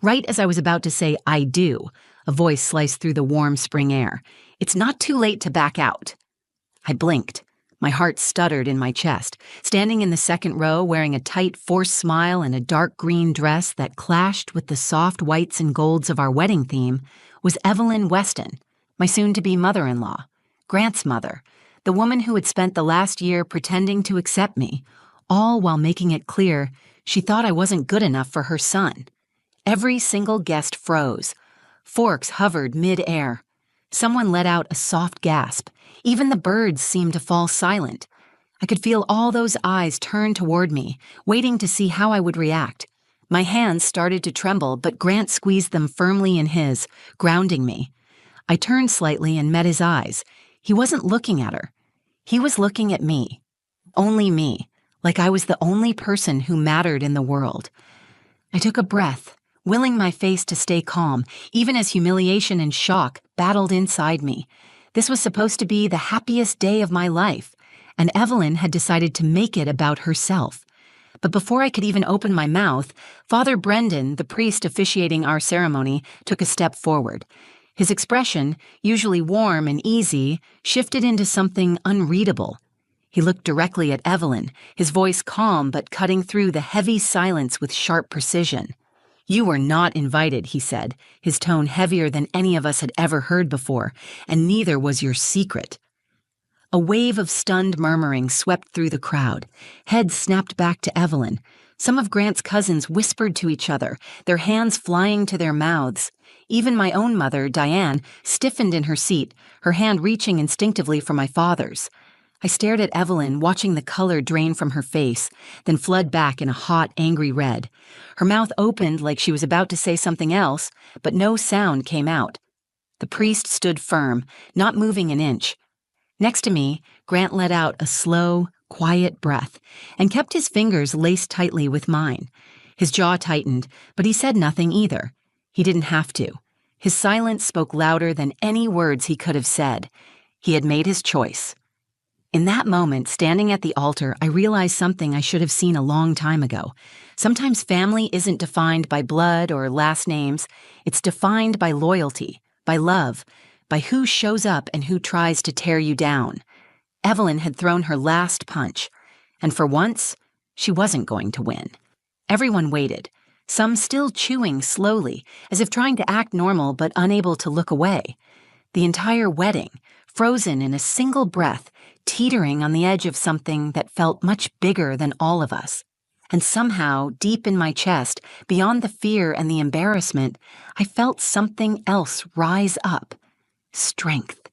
Right as I was about to say, "I do," a voice sliced through the warm spring air. "It's not too late to back out." I blinked. My heart stuttered in my chest. Standing in the second row, wearing a tight, forced smile and a dark green dress that clashed with the soft whites and golds of our wedding theme, was Evelyn Weston, my soon-to-be mother-in-law, Grant's mother, the woman who had spent the last year pretending to accept me, all while making it clear she thought I wasn't good enough for her son. Every single guest froze. Forks hovered mid-air. Someone let out a soft gasp. Even the birds seemed to fall silent. I could feel all those eyes turn toward me, waiting to see how I would react. My hands started to tremble, but Grant squeezed them firmly in his, grounding me. I turned slightly and met his eyes. He wasn't looking at her. He was looking at me. Only me, like I was the only person who mattered in the world. I took a breath, willing my face to stay calm, even as humiliation and shock battled inside me. This was supposed to be the happiest day of my life, and Evelyn had decided to make it about herself. But before I could even open my mouth, Father Brendan, the priest officiating our ceremony, took a step forward. His expression, usually warm and easy, shifted into something unreadable. He looked directly at Evelyn, his voice calm but cutting through the heavy silence with sharp precision. "You were not invited," he said, his tone heavier than any of us had ever heard before, "and neither was your secret." A wave of stunned murmuring swept through the crowd. Heads snapped back to Evelyn. Some of Grant's cousins whispered to each other, their hands flying to their mouths. Even my own mother, Diane, stiffened in her seat, her hand reaching instinctively for my father's. I stared at Evelyn, watching the color drain from her face, then flood back in a hot, angry red. Her mouth opened like she was about to say something else, but no sound came out. The priest stood firm, not moving an inch. Next to me, Grant let out a slow, quiet breath and kept his fingers laced tightly with mine. His jaw tightened, but he said nothing either. He didn't have to. His silence spoke louder than any words he could have said. He had made his choice. In that moment, standing at the altar, I realized something I should have seen a long time ago. Sometimes family isn't defined by blood or last names. It's defined by loyalty, by love, by who shows up and who tries to tear you down. Evelyn had thrown her last punch, and for once, she wasn't going to win. Everyone waited, some still chewing slowly, as if trying to act normal but unable to look away. The entire wedding, frozen in a single breath, teetering on the edge of something that felt much bigger than all of us. And somehow, deep in my chest, beyond the fear and the embarrassment, I felt something else rise up. Strength.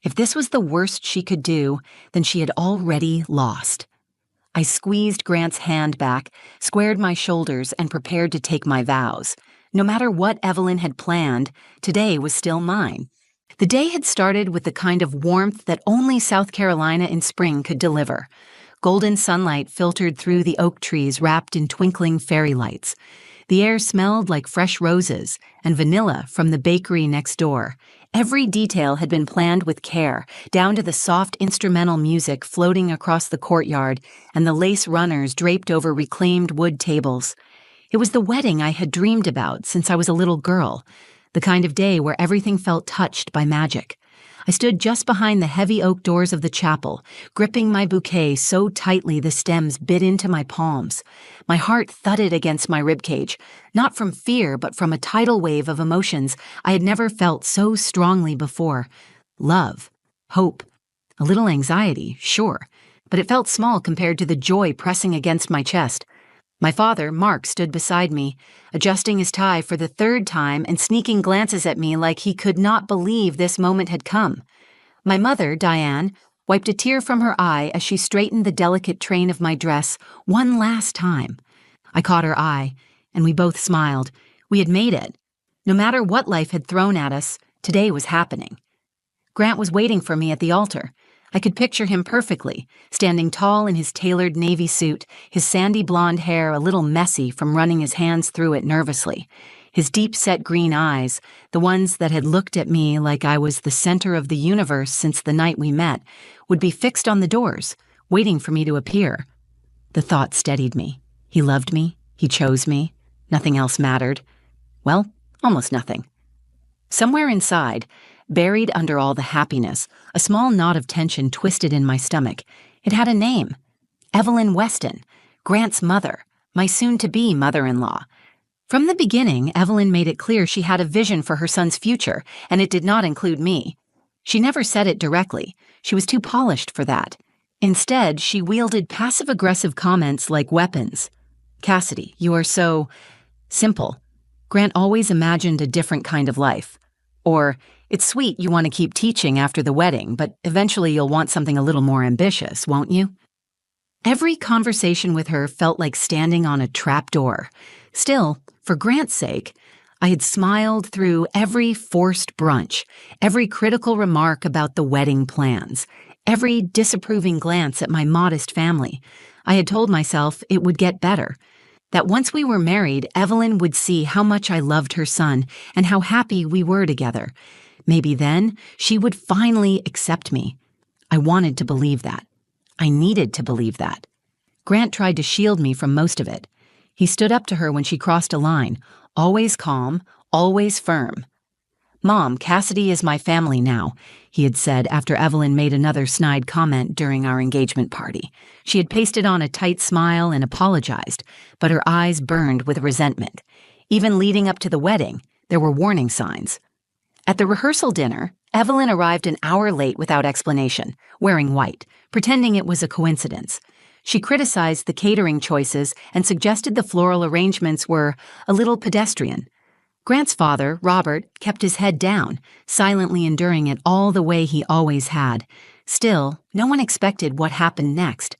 If this was the worst she could do, then she had already lost. I squeezed Grant's hand back, squared my shoulders, and prepared to take my vows. No matter what Evelyn had planned, today was still mine. The day had started with the kind of warmth that only South Carolina in spring could deliver. Golden sunlight filtered through the oak trees wrapped in twinkling fairy lights. The air smelled like fresh roses and vanilla from the bakery next door. Every detail had been planned with care, down to the soft instrumental music floating across the courtyard and the lace runners draped over reclaimed wood tables. It was the wedding I had dreamed about since I was a little girl. The kind of day where everything felt touched by magic. I stood just behind the heavy oak doors of the chapel, gripping my bouquet so tightly the stems bit into my palms. My heart thudded against my ribcage, not from fear, but from a tidal wave of emotions I had never felt so strongly before. Love, hope, a little anxiety, sure, but it felt small compared to the joy pressing against my chest. My father, Mark, stood beside me, adjusting his tie for the third time and sneaking glances at me like he could not believe this moment had come. My mother, Diane, wiped a tear from her eye as she straightened the delicate train of my dress one last time. I caught her eye, and we both smiled. We had made it. No matter what life had thrown at us, today was happening. Grant was waiting for me at the altar. I could picture him perfectly, standing tall in his tailored navy suit, his sandy blonde hair a little messy from running his hands through it nervously. His deep-set green eyes, the ones that had looked at me like I was the center of the universe since the night we met, would be fixed on the doors, waiting for me to appear. The thought steadied me. He loved me. He chose me. Nothing else mattered. Well, almost nothing. Somewhere inside, buried under all the happiness, a small knot of tension twisted in my stomach. It had a name. Evelyn Weston, Grant's mother, my soon-to-be mother-in-law. From the beginning, Evelyn made it clear she had a vision for her son's future, and it did not include me. She never said it directly. She was too polished for that. Instead, she wielded passive-aggressive comments like weapons. "Cassidy, you are so simple. Grant always imagined a different kind of life." Or, "It's sweet you want to keep teaching after the wedding, but eventually you'll want something a little more ambitious, won't you?" Every conversation with her felt like standing on a trapdoor. Still, for Grant's sake, I had smiled through every forced brunch, every critical remark about the wedding plans, every disapproving glance at my modest family. I had told myself it would get better, that once we were married, Evelyn would see how much I loved her son and how happy we were together. Maybe then she would finally accept me. I wanted to believe that. I needed to believe that. Grant tried to shield me from most of it. He stood up to her when she crossed a line, always calm, always firm. "Mom, Cassidy is my family now," he had said after Evelyn made another snide comment during our engagement party. She had pasted on a tight smile and apologized, but her eyes burned with resentment. Even leading up to the wedding, there were warning signs. At the rehearsal dinner, Evelyn arrived an hour late without explanation, wearing white, pretending it was a coincidence. She criticized the catering choices and suggested the floral arrangements were a little pedestrian. Grant's father, Robert, kept his head down, silently enduring it all the way he always had. Still, no one expected what happened next.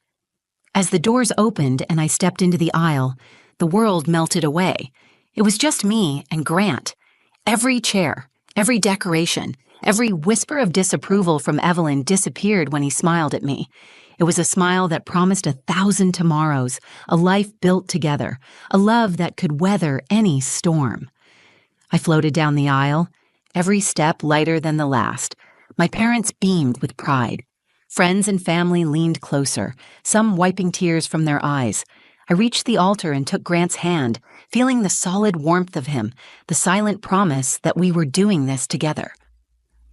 As the doors opened and I stepped into the aisle, the world melted away. It was just me and Grant. Every chair, every decoration, every whisper of disapproval from Evelyn disappeared when he smiled at me. It was a smile that promised 1,000 tomorrows, a life built together, a love that could weather any storm. I floated down the aisle, every step lighter than the last. My parents beamed with pride. Friends and family leaned closer, some wiping tears from their eyes. I reached the altar and took Grant's hand, feeling the solid warmth of him, the silent promise that we were doing this together.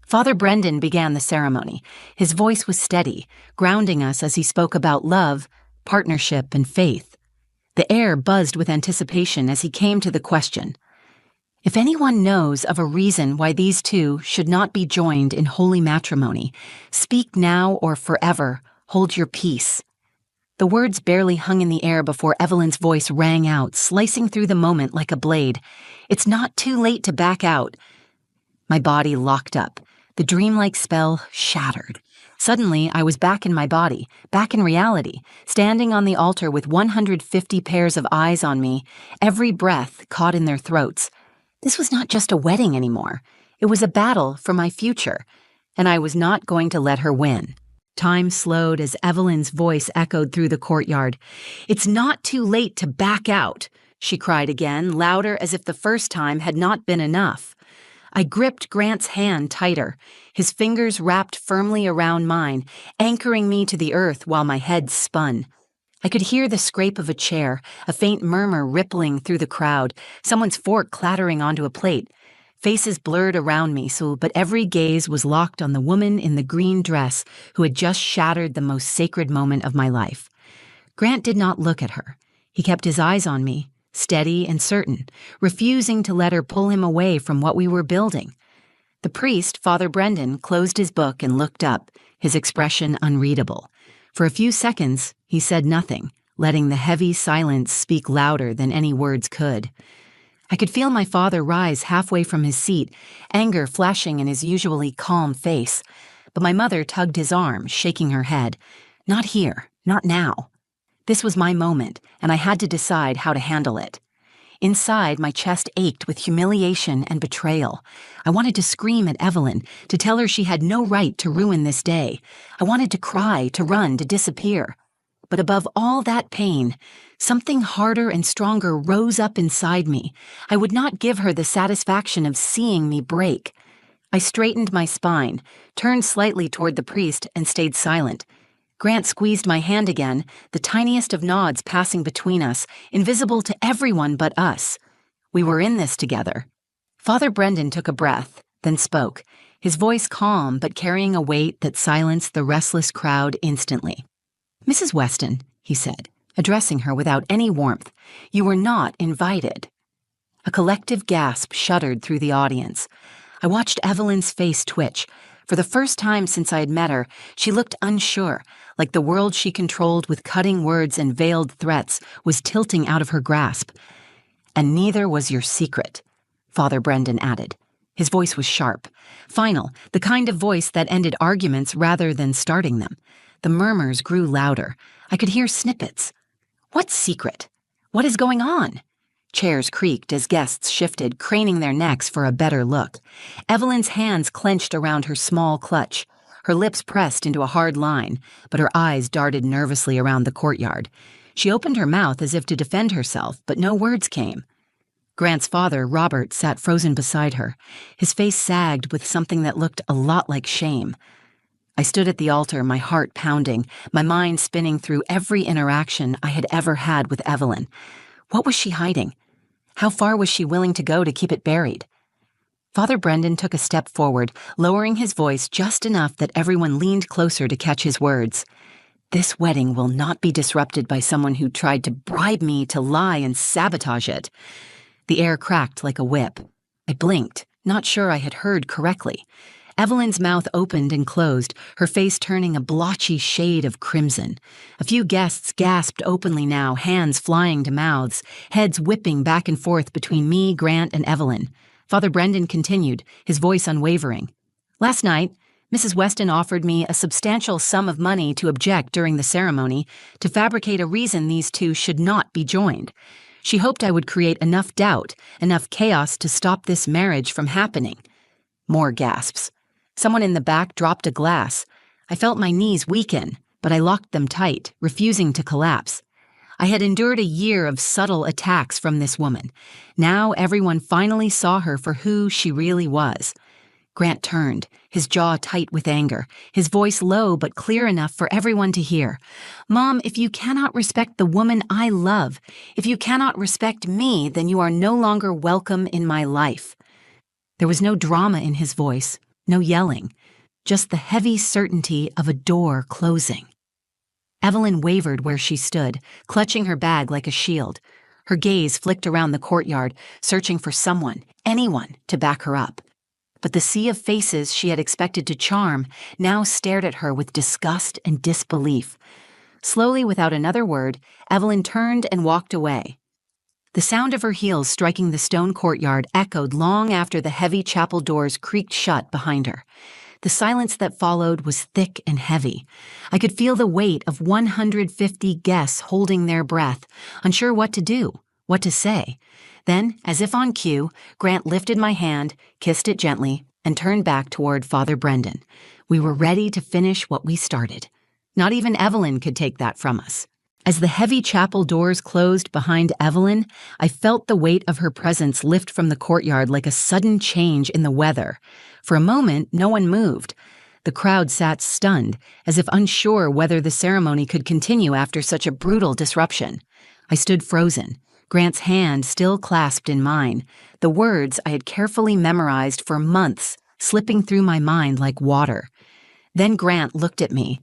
Father Brendan began the ceremony. His voice was steady, grounding us as he spoke about love, partnership, and faith. The air buzzed with anticipation as he came to the question. "If anyone knows of a reason why these two should not be joined in holy matrimony, speak now or forever, hold your peace." The words barely hung in the air before Evelyn's voice rang out, slicing through the moment like a blade. "It's not too late to back out." My body locked up. The dreamlike spell shattered. Suddenly, I was back in my body, back in reality, standing on the altar with 150 pairs of eyes on me, every breath caught in their throats. This was not just a wedding anymore. It was a battle for my future, and I was not going to let her win. Time slowed as Evelyn's voice echoed through the courtyard. "It's not too late to back out," she cried again, louder as if the first time had not been enough. I gripped Grant's hand tighter, his fingers wrapped firmly around mine, anchoring me to the earth while my head spun. I could hear the scrape of a chair, a faint murmur rippling through the crowd, someone's fork clattering onto a plate. Faces blurred around me, but every gaze was locked on the woman in the green dress who had just shattered the most sacred moment of my life. Grant did not look at her. He kept his eyes on me, steady and certain, refusing to let her pull him away from what we were building. The priest, Father Brendan, closed his book and looked up, his expression unreadable. For a few seconds, he said nothing, letting the heavy silence speak louder than any words could. I could feel my father rise halfway from his seat, anger flashing in his usually calm face. But my mother tugged his arm, shaking her head. "Not here, not now." This was my moment, and I had to decide how to handle it. Inside, my chest ached with humiliation and betrayal. I wanted to scream at Evelyn, to tell her she had no right to ruin this day. I wanted to cry, to run, to disappear. But above all that pain, something harder and stronger rose up inside me. I would not give her the satisfaction of seeing me break. I straightened my spine, turned slightly toward the priest, and stayed silent. Grant squeezed my hand again, the tiniest of nods passing between us, invisible to everyone but us. We were in this together. Father Brendan took a breath, then spoke, his voice calm but carrying a weight that silenced the restless crowd instantly. "Mrs. Weston," he said, addressing her without any warmth, "you were not invited." A collective gasp shuddered through the audience. I watched Evelyn's face twitch. For the first time since I had met her, she looked unsure, like the world she controlled with cutting words and veiled threats was tilting out of her grasp. "And neither was your secret," Father Brendan added. His voice was sharp, final, the kind of voice that ended arguments rather than starting them. The murmurs grew louder. I could hear snippets. "What secret? What is going on?" Chairs creaked as guests shifted, craning their necks for a better look. Evelyn's hands clenched around her small clutch. Her lips pressed into a hard line, but her eyes darted nervously around the courtyard. She opened her mouth as if to defend herself, but no words came. Grant's father, Robert, sat frozen beside her. His face sagged with something that looked a lot like shame. I stood at the altar, my heart pounding, my mind spinning through every interaction I had ever had with Evelyn. What was she hiding? How far was she willing to go to keep it buried? Father Brendan took a step forward, lowering his voice just enough that everyone leaned closer to catch his words. "This wedding will not be disrupted by someone who tried to bribe me to lie and sabotage it." The air cracked like a whip. I blinked, not sure I had heard correctly. Evelyn's mouth opened and closed, her face turning a blotchy shade of crimson. A few guests gasped openly now, hands flying to mouths, heads whipping back and forth between me, Grant, and Evelyn. Father Brendan continued, his voice unwavering. "Last night, Mrs. Weston offered me a substantial sum of money to object during the ceremony, to fabricate a reason these two should not be joined. She hoped I would create enough doubt, enough chaos to stop this marriage from happening." More gasps. Someone in the back dropped a glass. I felt my knees weaken, but I locked them tight, refusing to collapse. I had endured a year of subtle attacks from this woman. Now everyone finally saw her for who she really was. Grant turned, his jaw tight with anger, his voice low but clear enough for everyone to hear. "Mom, if you cannot respect the woman I love, if you cannot respect me, then you are no longer welcome in my life." There was no drama in his voice, no yelling, just the heavy certainty of a door closing. Evelyn wavered where she stood, clutching her bag like a shield. Her gaze flicked around the courtyard, searching for someone, anyone, to back her up. But the sea of faces she had expected to charm now stared at her with disgust and disbelief. Slowly, without another word, Evelyn turned and walked away. The sound of her heels striking the stone courtyard echoed long after the heavy chapel doors creaked shut behind her. The silence that followed was thick and heavy. I could feel the weight of 150 guests holding their breath, unsure what to do, what to say. Then, as if on cue, Grant lifted my hand, kissed it gently, and turned back toward Father Brendan. We were ready to finish what we started. Not even Evelyn could take that from us. As the heavy chapel doors closed behind Evelyn, I felt the weight of her presence lift from the courtyard like a sudden change in the weather. For a moment, no one moved. The crowd sat stunned, as if unsure whether the ceremony could continue after such a brutal disruption. I stood frozen, Grant's hand still clasped in mine, the words I had carefully memorized for months slipping through my mind like water. Then Grant looked at me.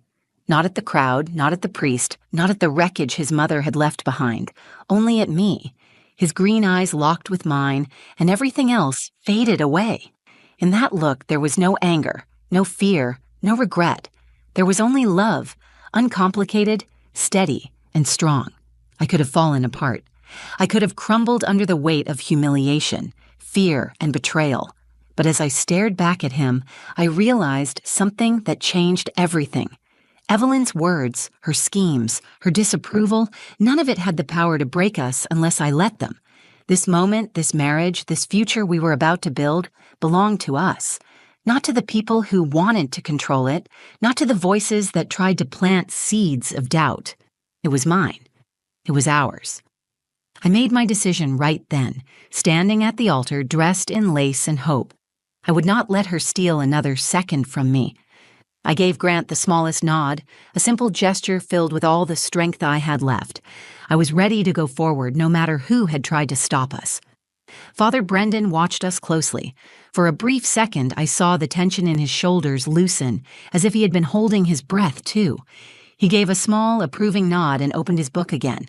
Not at the crowd, not at the priest, not at the wreckage his mother had left behind, only at me. His green eyes locked with mine, and everything else faded away. In that look there was no anger, no fear, no regret. There was only love, uncomplicated, steady, and strong. I could have fallen apart. I could have crumbled under the weight of humiliation, fear, and betrayal. But as I stared back at him, I realized something that changed everything. Evelyn's words, her schemes, her disapproval, none of it had the power to break us unless I let them. This moment, this marriage, this future we were about to build belonged to us, not to the people who wanted to control it, not to the voices that tried to plant seeds of doubt. It was mine. It was ours. I made my decision right then, standing at the altar dressed in lace and hope. I would not let her steal another second from me. I gave Grant the smallest nod, a simple gesture filled with all the strength I had left. I was ready to go forward no matter who had tried to stop us. Father Brendan watched us closely. For a brief second, I saw the tension in his shoulders loosen, as if he had been holding his breath, too. He gave a small, approving nod and opened his book again.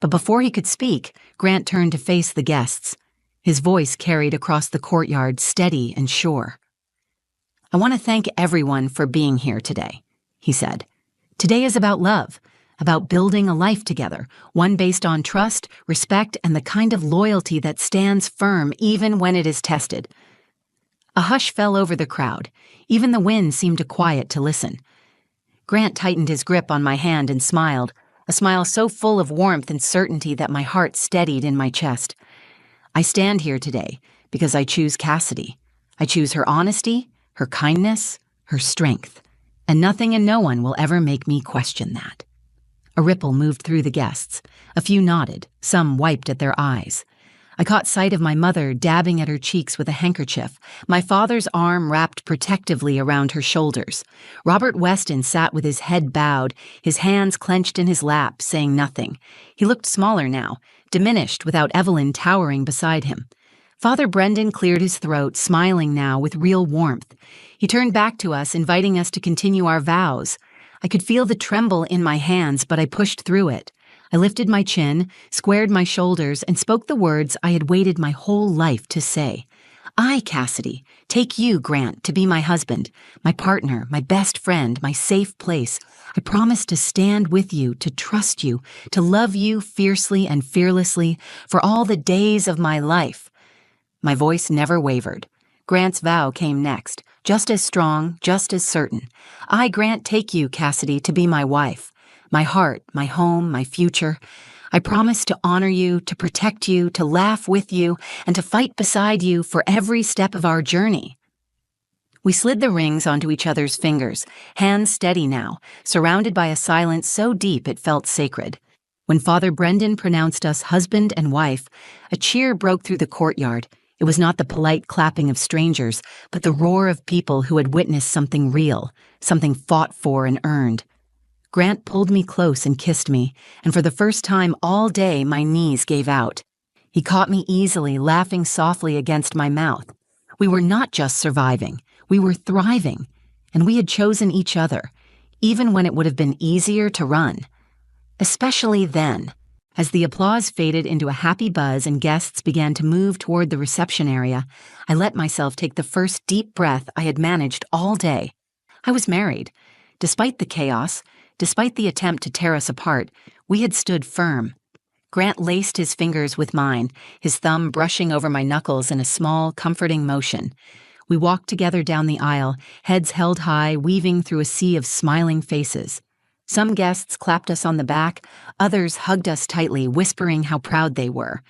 But before he could speak, Grant turned to face the guests. His voice carried across the courtyard, steady and sure. "I want to thank everyone for being here today," he said. "Today is about love, about building a life together, one based on trust, respect, and the kind of loyalty that stands firm even when it is tested." A hush fell over the crowd. Even the wind seemed to quiet to listen. Grant tightened his grip on my hand and smiled, a smile so full of warmth and certainty that my heart steadied in my chest. "I stand here today because I choose Cassidy. I choose her honesty, her kindness, her strength, and nothing and no one will ever make me question that." A ripple moved through the guests. A few nodded, some wiped at their eyes. I caught sight of my mother dabbing at her cheeks with a handkerchief, my father's arm wrapped protectively around her shoulders. Robert Weston sat with his head bowed, his hands clenched in his lap, saying nothing. He looked smaller now, diminished without Evelyn towering beside him. Father Brendan cleared his throat, smiling now with real warmth. He turned back to us, inviting us to continue our vows. I could feel the tremble in my hands, but I pushed through it. I lifted my chin, squared my shoulders, and spoke the words I had waited my whole life to say. "I, Cassidy, take you, Grant, to be my husband, my partner, my best friend, my safe place. I promise to stand with you, to trust you, to love you fiercely and fearlessly for all the days of my life." My voice never wavered. Grant's vow came next, just as strong, just as certain. "I, Grant, take you, Cassidy, to be my wife. My heart, my home, my future. I promise to honor you, to protect you, to laugh with you, and to fight beside you for every step of our journey." We slid the rings onto each other's fingers, hands steady now, surrounded by a silence so deep it felt sacred. When Father Brendan pronounced us husband and wife, a cheer broke through the courtyard. It was not the polite clapping of strangers, but the roar of people who had witnessed something real, something fought for and earned. Grant pulled me close and kissed me, and for the first time all day my knees gave out. He caught me easily, laughing softly against my mouth. We were not just surviving, we were thriving, and we had chosen each other, even when it would have been easier to run. Especially then. As the applause faded into a happy buzz and guests began to move toward the reception area, I let myself take the first deep breath I had managed all day. I was married. Despite the chaos, despite the attempt to tear us apart, we had stood firm. Grant laced his fingers with mine, his thumb brushing over my knuckles in a small, comforting motion. We walked together down the aisle, heads held high, weaving through a sea of smiling faces. Some guests clapped us on the back, others hugged us tightly, whispering how proud they were.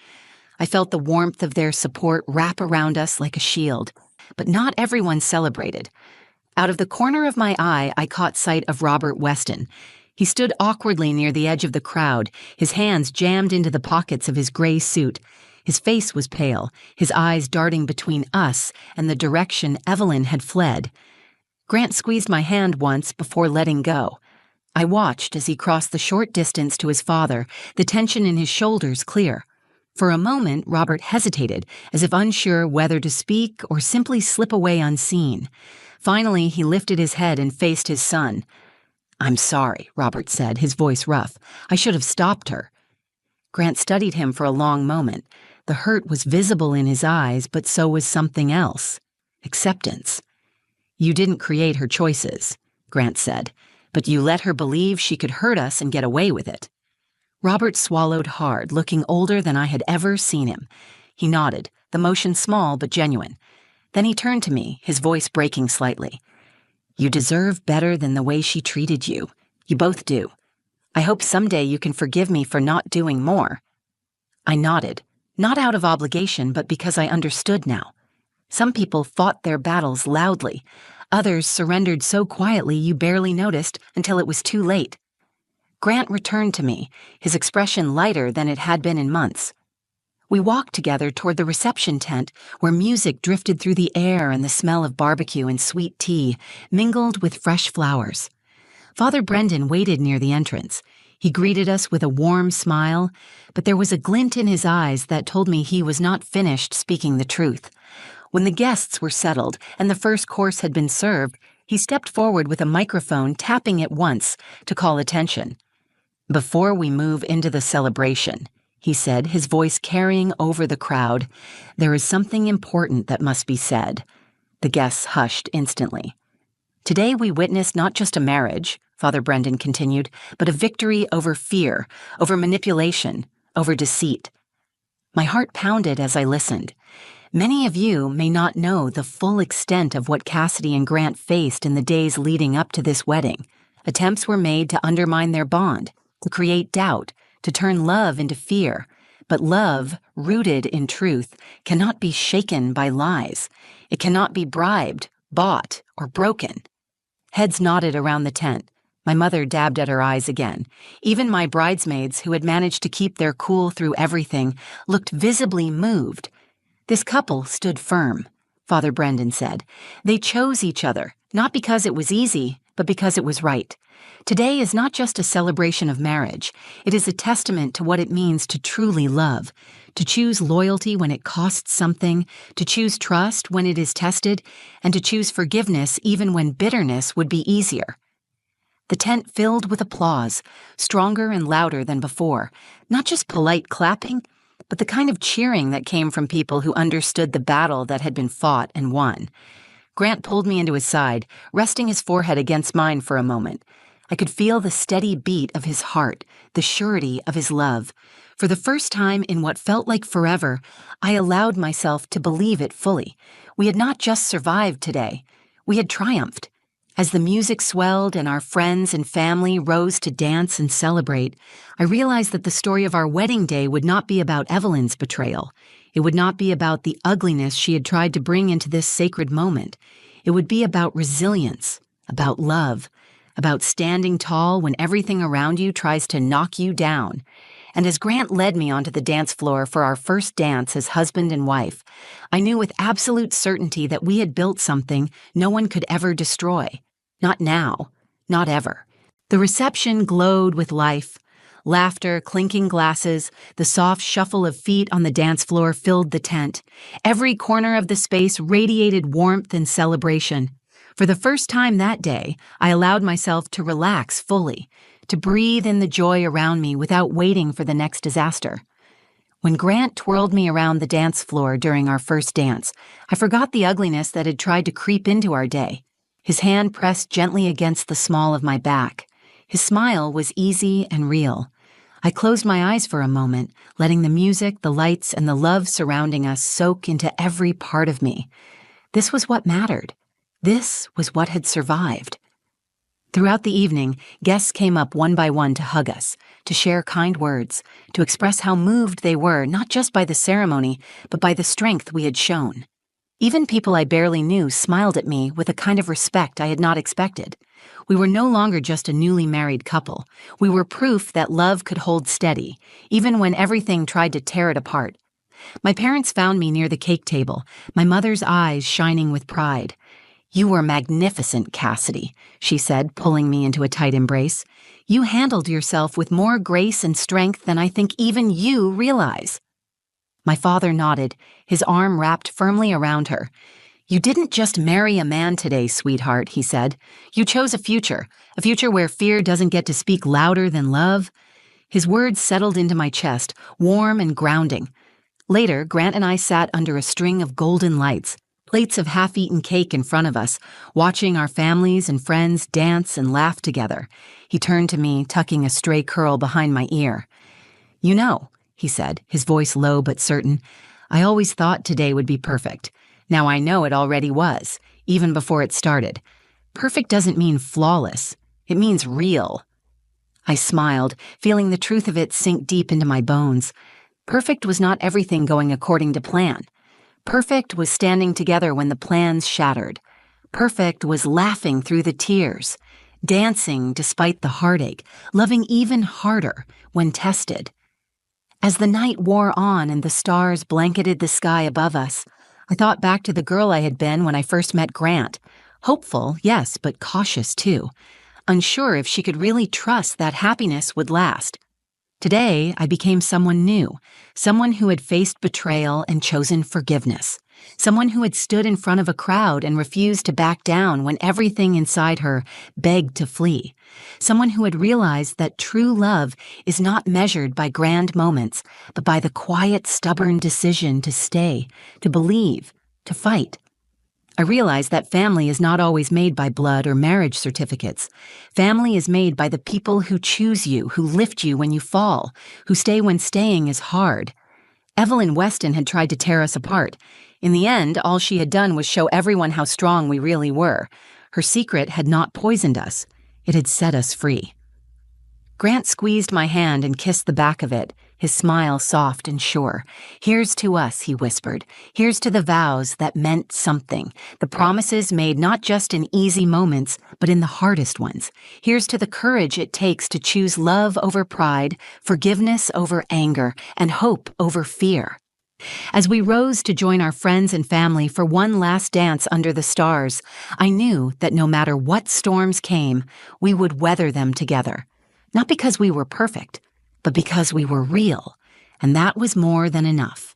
I felt the warmth of their support wrap around us like a shield. But not everyone celebrated. Out of the corner of my eye, I caught sight of Robert Weston. He stood awkwardly near the edge of the crowd, his hands jammed into the pockets of his gray suit. His face was pale, his eyes darting between us and the direction Evelyn had fled. Grant squeezed my hand once before letting go. I watched as he crossed the short distance to his father, the tension in his shoulders clear. For a moment, Robert hesitated, as if unsure whether to speak or simply slip away unseen. Finally, he lifted his head and faced his son. "I'm sorry," Robert said, his voice rough. "I should have stopped her." Grant studied him for a long moment. The hurt was visible in his eyes, but so was something else. Acceptance. "You didn't create her choices," Grant said, "but you let her believe she could hurt us and get away with it." Robert swallowed hard, looking older than I had ever seen him. He nodded, the motion small but genuine. Then he turned to me, his voice breaking slightly. "You deserve better than the way she treated you. You both do. I hope someday you can forgive me for not doing more." I nodded, not out of obligation, but because I understood now. Some people fought their battles loudly. Others surrendered so quietly you barely noticed until it was too late. Grant returned to me, his expression lighter than it had been in months. We walked together toward the reception tent, where music drifted through the air and the smell of barbecue and sweet tea, mingled with fresh flowers. Father Brendan waited near the entrance. He greeted us with a warm smile, but there was a glint in his eyes that told me he was not finished speaking the truth. When the guests were settled and the first course had been served, he stepped forward with a microphone, tapping it once to call attention. "Before we move into the celebration," he said, his voice carrying over the crowd, "there is something important that must be said." The guests hushed instantly. "Today we witnessed not just a marriage," Father Brendan continued, "but a victory over fear, over manipulation, over deceit." My heart pounded as I listened. Many of you may not know the full extent of what Cassidy and Grant faced in the days leading up to this wedding. Attempts were made to undermine their bond, to create doubt, to turn love into fear. But love, rooted in truth, cannot be shaken by lies. It cannot be bribed, bought, or broken. Heads nodded around the tent. My mother dabbed at her eyes again. Even my bridesmaids, who had managed to keep their cool through everything, looked visibly moved. "This couple stood firm," Father Brendan said. "They chose each other, not because it was easy, but because it was right. Today is not just a celebration of marriage. It is a testament to what it means to truly love, to choose loyalty when it costs something, to choose trust when it is tested, and to choose forgiveness even when bitterness would be easier." The tent filled with applause, stronger and louder than before, not just polite clapping, but the kind of cheering that came from people who understood the battle that had been fought and won. Grant pulled me into his side, resting his forehead against mine for a moment. I could feel the steady beat of his heart, the surety of his love. For the first time in what felt like forever, I allowed myself to believe it fully. We had not just survived today. We had triumphed. As the music swelled and our friends and family rose to dance and celebrate, I realized that the story of our wedding day would not be about Evelyn's betrayal. It would not be about the ugliness she had tried to bring into this sacred moment. It would be about resilience, about love, about standing tall when everything around you tries to knock you down. And as Grant led me onto the dance floor for our first dance as husband and wife, I knew with absolute certainty that we had built something no one could ever destroy. Not now, not ever. The reception glowed with life. Laughter, clinking glasses, the soft shuffle of feet on the dance floor filled the tent. Every corner of the space radiated warmth and celebration. For the first time that day, I allowed myself to relax fully, to breathe in the joy around me without waiting for the next disaster. When Grant twirled me around the dance floor during our first dance, I forgot the ugliness that had tried to creep into our day. His hand pressed gently against the small of my back. His smile was easy and real. I closed my eyes for a moment, letting the music, the lights, and the love surrounding us soak into every part of me. This was what mattered. This was what had survived. Throughout the evening, guests came up one by one to hug us, to share kind words, to express how moved they were not just by the ceremony, but by the strength we had shown. Even people I barely knew smiled at me with a kind of respect I had not expected. We were no longer just a newly married couple. We were proof that love could hold steady, even when everything tried to tear it apart. My parents found me near the cake table, my mother's eyes shining with pride. "You were magnificent, Cassidy," she said, pulling me into a tight embrace. "You handled yourself with more grace and strength than I think even you realize." My father nodded, his arm wrapped firmly around her. "You didn't just marry a man today, sweetheart," he said. "You chose a future where fear doesn't get to speak louder than love." His words settled into my chest, warm and grounding. Later, Grant and I sat under a string of golden lights, plates of half-eaten cake in front of us, watching our families and friends dance and laugh together. He turned to me, tucking a stray curl behind my ear. "You know," he said, his voice low but certain, "I always thought today would be perfect. Now I know it already was, even before it started. Perfect doesn't mean flawless. It means real." I smiled, feeling the truth of it sink deep into my bones. Perfect was not everything going according to plan. Perfect was standing together when the plans shattered. Perfect was laughing through the tears, dancing despite the heartache, loving even harder when tested. As the night wore on and the stars blanketed the sky above us, I thought back to the girl I had been when I first met Grant. Hopeful, yes, but cautious too. unsure if she could really trust that happiness would last. Today, I became someone new, someone who had faced betrayal and chosen forgiveness, someone who had stood in front of a crowd and refused to back down when everything inside her begged to flee, someone who had realized that true love is not measured by grand moments, but by the quiet, stubborn decision to stay, to believe, to fight. I realized that family is not always made by blood or marriage certificates. Family is made by the people who choose you, who lift you when you fall, who stay when staying is hard. Evelyn Weston had tried to tear us apart. In the end, all she had done was show everyone how strong we really were. Her secret had not poisoned us. It had set us free. Grant squeezed my hand and kissed the back of it, his smile soft and sure. "Here's to us," he whispered. "Here's to the vows that meant something, the promises made not just in easy moments, but in the hardest ones. Here's to the courage it takes to choose love over pride, forgiveness over anger, and hope over fear." As we rose to join our friends and family for one last dance under the stars, I knew that no matter what storms came, we would weather them together. Not because we were perfect, but because we were real, and that was more than enough.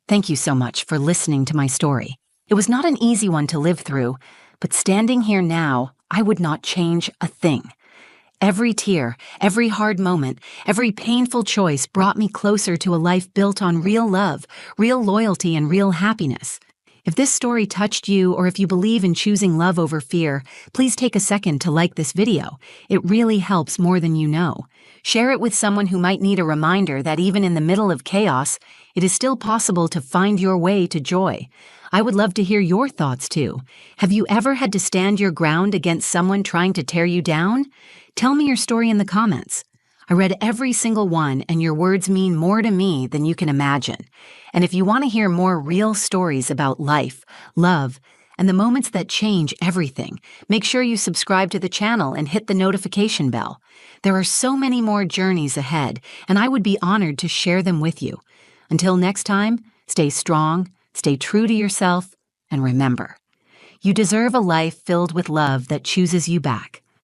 Thank you so much for listening to my story. It was not an easy one to live through, but standing here now, I would not change a thing. Every tear, every hard moment, every painful choice brought me closer to a life built on real love, real loyalty, and real happiness. If this story touched you, or if you believe in choosing love over fear, please take a second to like this video. It really helps more than you know. Share it with someone who might need a reminder that even in the middle of chaos, it is still possible to find your way to joy. I would love to hear your thoughts too. Have you ever had to stand your ground against someone trying to tear you down? Tell me your story in the comments. I read every single one, and your words mean more to me than you can imagine. And if you want to hear more real stories about life, love, and the moments that change everything, make sure you subscribe to the channel and hit the notification bell. There are so many more journeys ahead, and I would be honored to share them with you. Until next time, stay strong, stay true to yourself, and remember, you deserve a life filled with love that chooses you back.